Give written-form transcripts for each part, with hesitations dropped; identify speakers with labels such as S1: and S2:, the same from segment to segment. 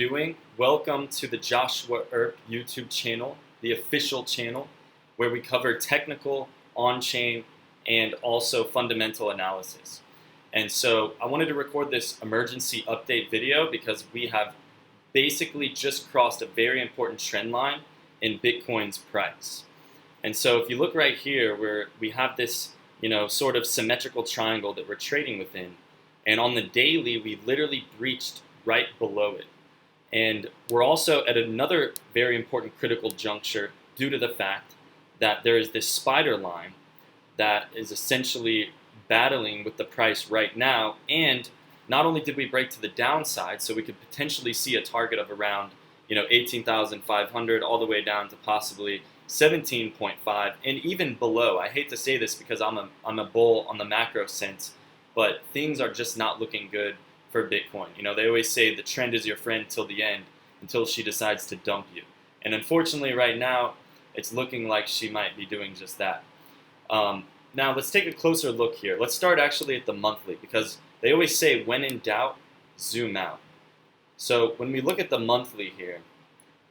S1: Doing? Welcome to the Joshua Earp YouTube channel, the official channel, where we cover technical, on-chain, and also fundamental analysis. And so I wanted to record this emergency update video because we have basically just crossed a very important trend line in Bitcoin's price. And so if you look right here where we have this, sort of symmetrical triangle that we're trading within, and on the daily we literally breached right below it. And we're also at another very important critical juncture due to the fact that there is this spider line that is essentially battling with the price right now. And not only did we break to the downside, so we could potentially see a target of around 18,500 all the way down to possibly 17.5 and even below. I hate to say this because I'm a bull on the macro sense, but things are just not looking good for Bitcoin. They always say the trend is your friend till the end, until she decides to dump you. And unfortunately right now, it's looking like she might be doing just that. Now let's take a closer look here. Let's start actually at the monthly, because they always say when in doubt, zoom out. So when we look at the monthly here,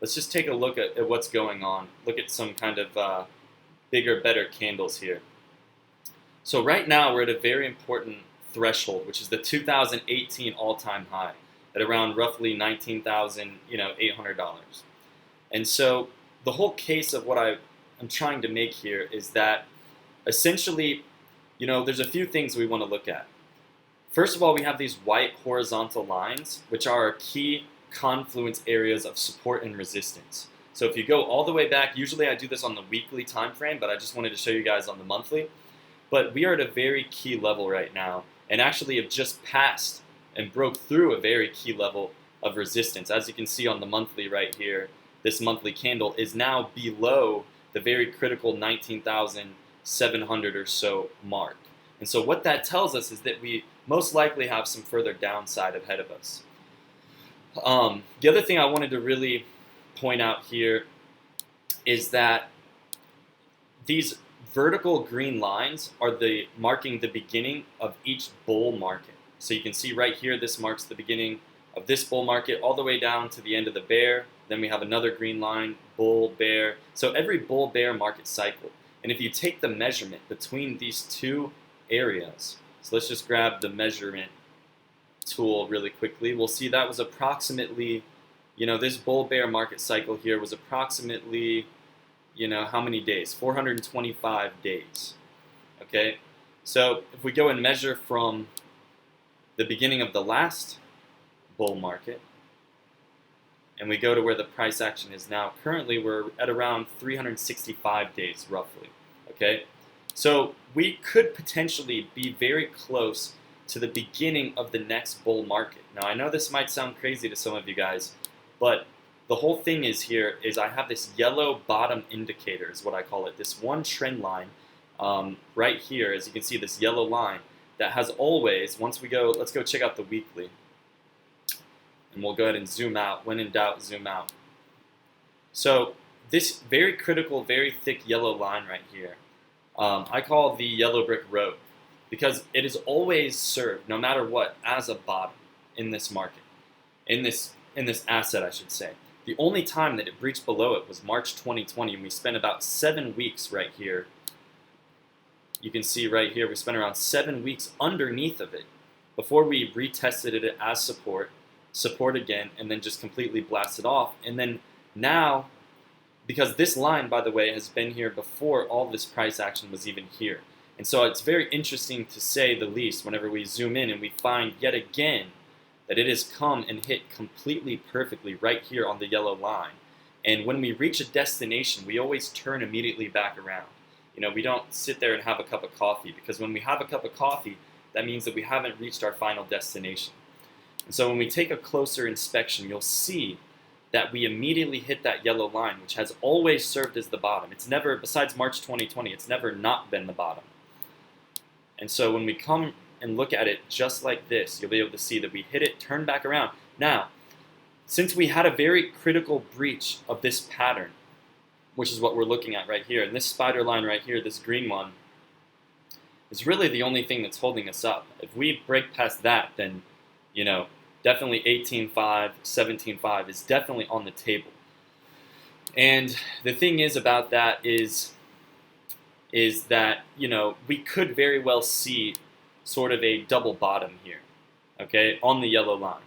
S1: let's just take a look at what's going on. Look at some kind of bigger, better candles here. So right now we're at a very important threshold, which is the 2018 all-time high at around roughly $19,800. And so the whole case of what I'm trying to make here is that essentially, there's a few things we want to look at. First of all, we have these white horizontal lines, which are our key confluence areas of support and resistance. So if you go all the way back, usually I do this on the weekly time frame, but I just wanted to show you guys on the monthly. But we are at a very key level right now, and actually have just passed and broke through a very key level of resistance. As you can see on the monthly right here, this monthly candle is now below the very critical 19,700 or so mark. And so what that tells us is that we most likely have some further downside ahead of us. The other thing I wanted to really point out here is that these vertical green lines are marking the beginning of each bull market. So you can see right here, this marks the beginning of this bull market all the way down to the end of the bear. Then we have another green line, bull, bear. So every bull, bear market cycle. And if you take the measurement between these two areas, so let's just grab the measurement tool really quickly. We'll see that was approximately, this bull, bear market cycle here was approximately how many days? 425 days. Okay, so if we go and measure from the beginning of the last bull market, and we go to where the price action is now, currently we're at around 365 days roughly. Okay, so we could potentially be very close to the beginning of the next bull market. Now I know this might sound crazy to some of you guys, but the whole thing is I have this yellow bottom indicator is what I call it. This one trend line right here, as you can see, this yellow line that has always, let's go check out the weekly. And we'll go ahead and zoom out. When in doubt, zoom out. So this very critical, very thick yellow line right here, I call the yellow brick road, because it is always served, no matter what, as a bottom in this market, in this asset, I should say. The only time that it breached below it was March 2020, and we spent about 7 weeks right here. You can see right here, we spent around 7 weeks underneath of it before we retested it as support again, and then just completely blasted off. And then now, because this line, by the way, has been here before all this price action was even here. And so it's very interesting, to say the least, whenever we zoom in and we find yet again that it has come and hit completely perfectly right here on the yellow line. And when we reach a destination, we always turn immediately back around. We don't sit there and have a cup of coffee, because when we have a cup of coffee, that means that we haven't reached our final destination. And so when we take a closer inspection, you'll see that we immediately hit that yellow line, which has always served as the bottom. It's never, besides March 2020, it's never not been the bottom. And so when we come and look at it just like this, you'll be able to see that we hit it, turn back around. Now, since we had a very critical breach of this pattern, which is what we're looking at right here, and this spider line right here, this green one, is really the only thing that's holding us up. If we break past that, then definitely 18.5, 17.5 is definitely on the table. And the thing is about that is that, you know, we could very well see sort of a double bottom here, okay, on the yellow line.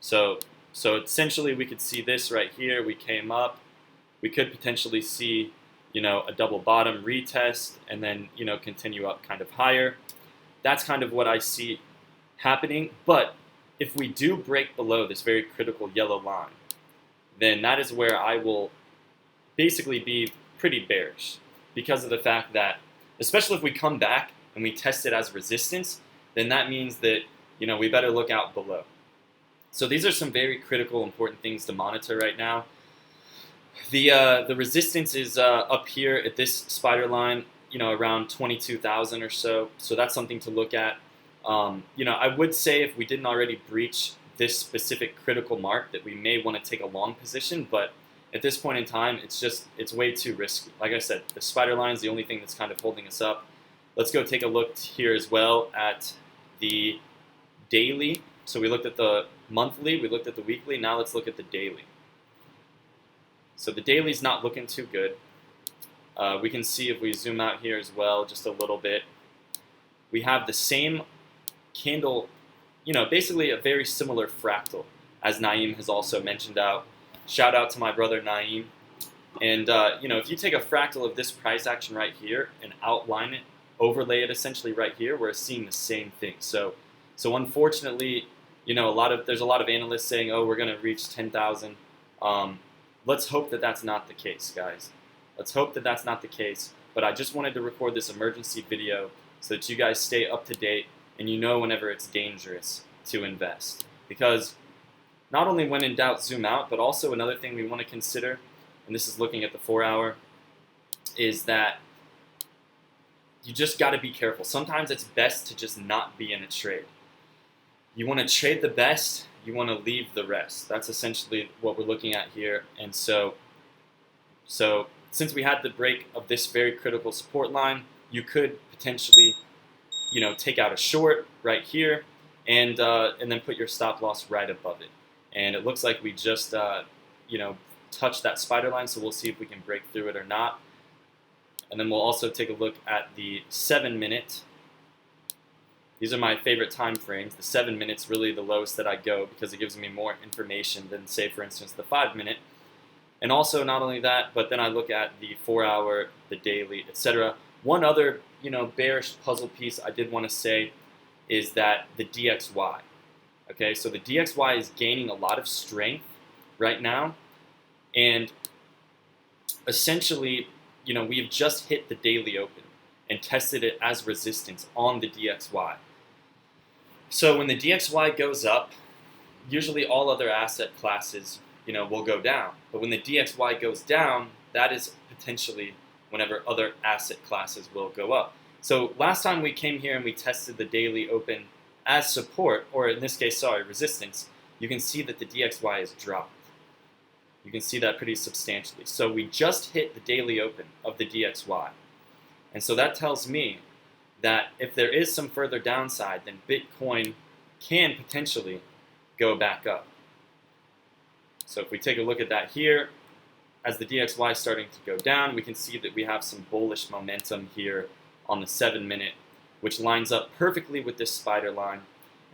S1: So essentially we could see this right here. We came up. We could potentially see, you know, a double bottom retest and then, you know, continue up kind of higher. That's kind of what I see happening. But if we do break below this very critical yellow line, then that is where I will basically be pretty bearish, because of the fact that, especially if we come back and we test it as resistance, then that means that, you know, we better look out below. So these are some very critical, important things to monitor right now. The resistance is up here at this spider line, you know, around 22,000 or so. So that's something to look at. You know, I would say if we didn't already breach this specific critical mark, that we may want to take a long position, but at this point in time, it's way too risky. Like I said, the spider line is the only thing that's kind of holding us up. Let's go take a look here as well at the daily. So we looked at the monthly, we looked at the weekly, now let's look at the daily. So the daily's not looking too good. We can see if we zoom out here as well just a little bit. We have the same candle, you know, basically a very similar fractal, as Naeem has also mentioned out. Shout out to my brother Naeem. And, you know, if you take a fractal of this price action right here and outline it, overlay it essentially right here, we're seeing the same thing. So unfortunately, you know, there's a lot of analysts saying, oh, we're going to reach 10,000. Let's hope that that's not the case, guys. Let's hope that that's not the case. But I just wanted to record this emergency video so that you guys stay up to date and you know whenever it's dangerous to invest. Because not only when in doubt, zoom out, but also another thing we want to consider, and this is looking at the 4-hour, is that you just got to be careful. Sometimes it's best to just not be in a trade. You want to trade the best, you want to leave the rest. That's essentially what we're looking at here. And so since we had the break of this very critical support line, you could potentially, you know, take out a short right here and then put your stop loss right above it. And it looks like we just, you know, touched that spider line, so we'll see if we can break through it or not. And then we'll also take a look at the 7-minute. These are my favorite time frames. The 7 minutes really the lowest that I go because it gives me more information than, say, for instance, the 5-minute. And also not only that, but then I look at the 4-hour, the daily, etc. One other, you know, bearish puzzle piece I did want to say is that the DXY. Okay, so the DXY is gaining a lot of strength right now, and essentially, you know, we've just hit the daily open and tested it as resistance on the DXY. So when the DXY goes up, usually all other asset classes, you know, will go down. But when the DXY goes down, that is potentially whenever other asset classes will go up. So last time we came here and we tested the daily open as support, or in this case, sorry, resistance, you can see that the DXY has dropped. You can see that pretty substantially. So we just hit the daily open of the DXY. And so that tells me that if there is some further downside, then Bitcoin can potentially go back up. So if we take a look at that here, as the DXY is starting to go down, we can see that we have some bullish momentum here on the 7-minute, which lines up perfectly with this spider line.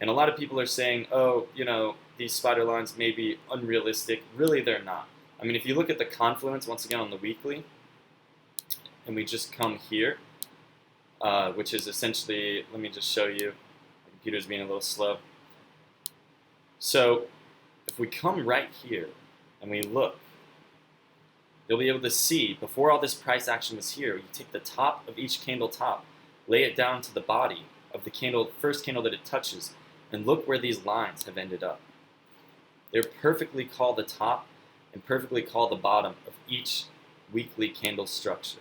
S1: And a lot of people are saying, oh, you know, these spider lines may be unrealistic. Really, they're not. I mean, if you look at the confluence, once again, on the weekly, and we just come here, which is essentially, let me just show you. My computer's being a little slow. So if we come right here and we look, you'll be able to see, before all this price action was here, you take the top of each candle top, lay it down to the body of the candle, first candle that it touches, and look where these lines have ended up. They're perfectly called the top and perfectly called the bottom of each weekly candle structure.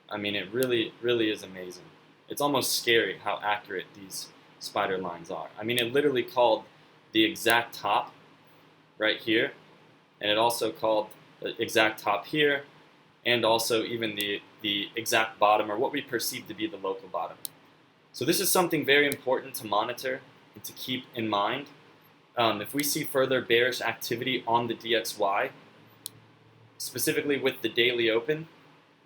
S1: I mean, it really, really is amazing. It's almost scary how accurate these spider lines are. I mean, it literally called the exact top right here, and it also called the exact top here, and also even the exact bottom, or what we perceive to be the local bottom. So this is something very important to monitor. to keep in mind. If we see further bearish activity on the DXY, specifically with the daily open,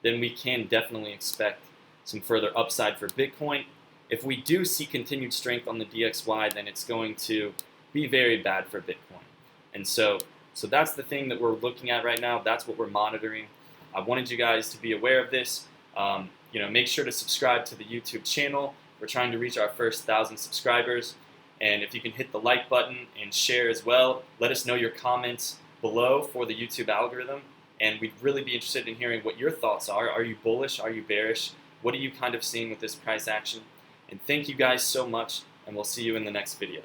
S1: then we can definitely expect some further upside for Bitcoin. If we do see continued strength on the DXY, then it's going to be very bad for Bitcoin. And so that's the thing that we're looking at right now. That's what we're monitoring. I wanted you guys to be aware of this. Make sure to subscribe to the YouTube channel. We're trying to reach our first 1,000 subscribers. And if you can hit the like button and share as well, let us know your comments below for the YouTube algorithm. And we'd really be interested in hearing what your thoughts are. Are you bullish? Are you bearish? What are you kind of seeing with this price action? And thank you guys so much, and we'll see you in the next video.